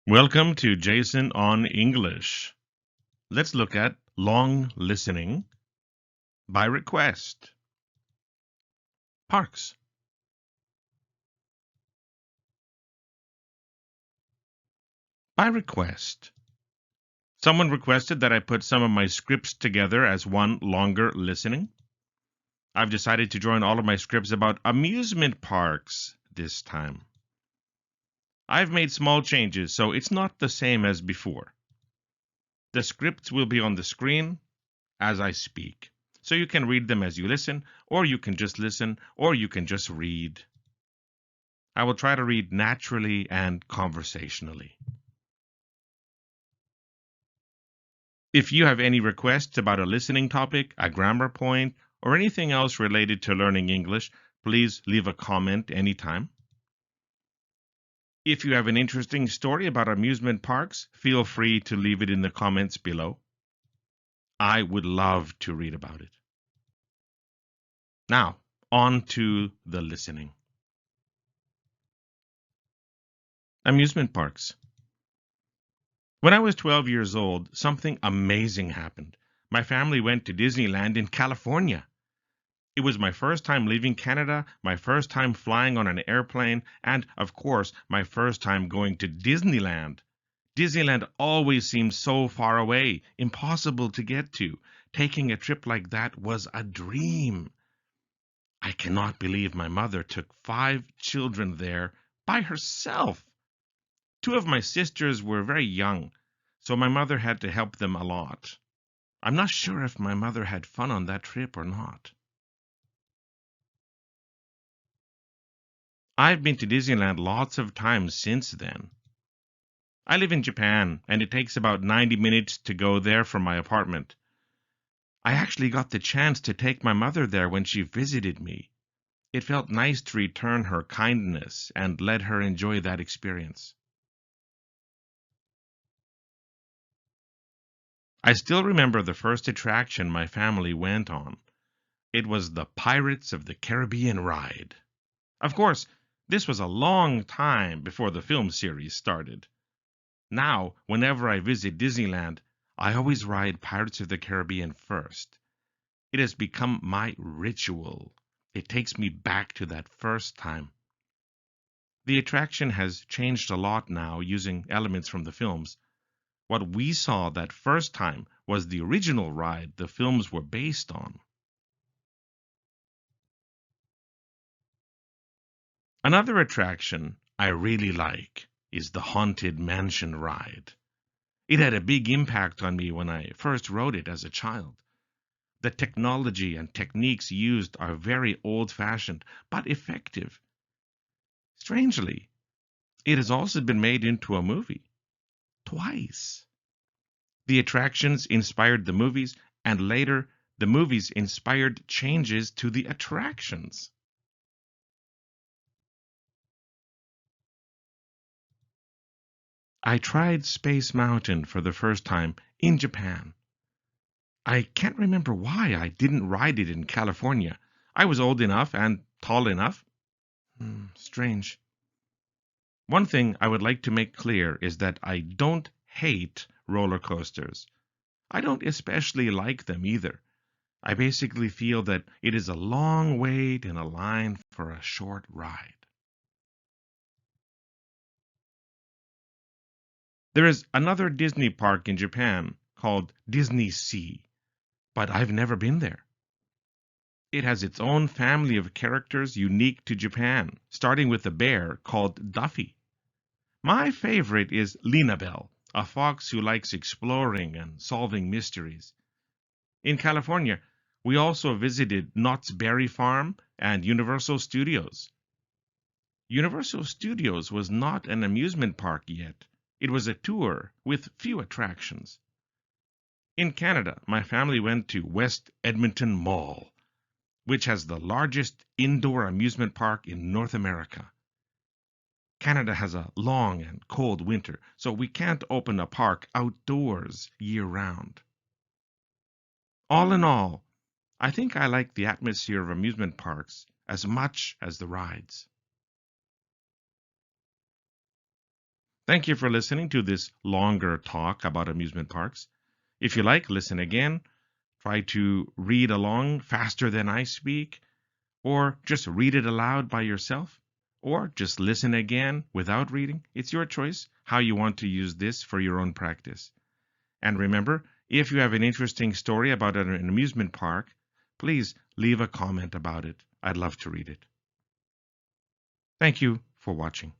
Welcome to Jason on English. Let's look at long listening by request. Parks. By request. Someone requested that I put some of my scripts together as one longer listening. I've decided to join all of my scripts about amusement parks this time. I've made small changes, so it's not the same as before. The scripts will be on the screen as I speak. So you can read them as you listen, or you can just listen, or you can just read. I will try to read naturally and conversationally. If you have any requests about a listening topic, a grammar point, or anything else related to learning English, please leave a comment anytime. If you have an interesting story about amusement parks, feel free to leave it in the comments below. I would love to read about it. Now, on to the listening. Amusement parks. When I was 12 years old, something amazing happened. My family went to Disneyland in California. It was my first time leaving Canada, my first time flying on an airplane, and, of course, my first time going to Disneyland. Disneyland always seemed so far away, impossible to get to. Taking a trip like that was a dream. I cannot believe my mother took 5 children there by herself. 2 of my sisters were very young, so my mother had to help them a lot. I'm not sure if my mother had fun on that trip or not. I've been to Disneyland lots of times since then. I live in Japan, and it takes about 90 minutes to go there from my apartment. I actually got the chance to take my mother there when she visited me. It felt nice to return her kindness and let her enjoy that experience. I still remember the first attraction my family went on. It was the Pirates of the Caribbean ride. Of course, this was a long time before the film series started. Now, whenever I visit Disneyland, I always ride Pirates of the Caribbean first. It has become my ritual. It takes me back to that first time. The attraction has changed a lot now using elements from the films. What we saw that first time was the original ride the films were based on. Another attraction I really like is the Haunted Mansion ride. It had a big impact on me when I first rode it as a child. The technology and techniques used are very old-fashioned, but effective. Strangely, it has also been made into a movie. Twice. The attractions inspired the movies, and later, the movies inspired changes to the attractions. I tried Space Mountain for the first time in Japan. I can't remember why I didn't ride it in California. I was old enough and tall enough. Strange. One thing I would like to make clear is that I don't hate roller coasters. I don't especially like them either. I basically feel that it is a long wait in a line for a short ride. There is another Disney park in Japan called Disney Sea, but I've never been there. It has its own family of characters unique to Japan, starting with a bear called Duffy. My favorite is Linabelle, a fox who likes exploring and solving mysteries. In California, we also visited Knott's Berry Farm and Universal Studios. Universal Studios was not an amusement park yet. It was a tour with few attractions. In Canada, my family went to West Edmonton Mall, which has the largest indoor amusement park in North America. Canada has a long and cold winter, so we can't open a park outdoors year-round. All in all, I think I like the atmosphere of amusement parks as much as the rides. Thank you for listening to this longer talk about amusement parks. If you like, listen again. Try to read along faster than I speak, or just read it aloud by yourself, or just listen again without reading. It's your choice how you want to use this for your own practice. And remember, if you have an interesting story about an amusement park, please leave a comment about it. I'd love to read it. Thank you for watching.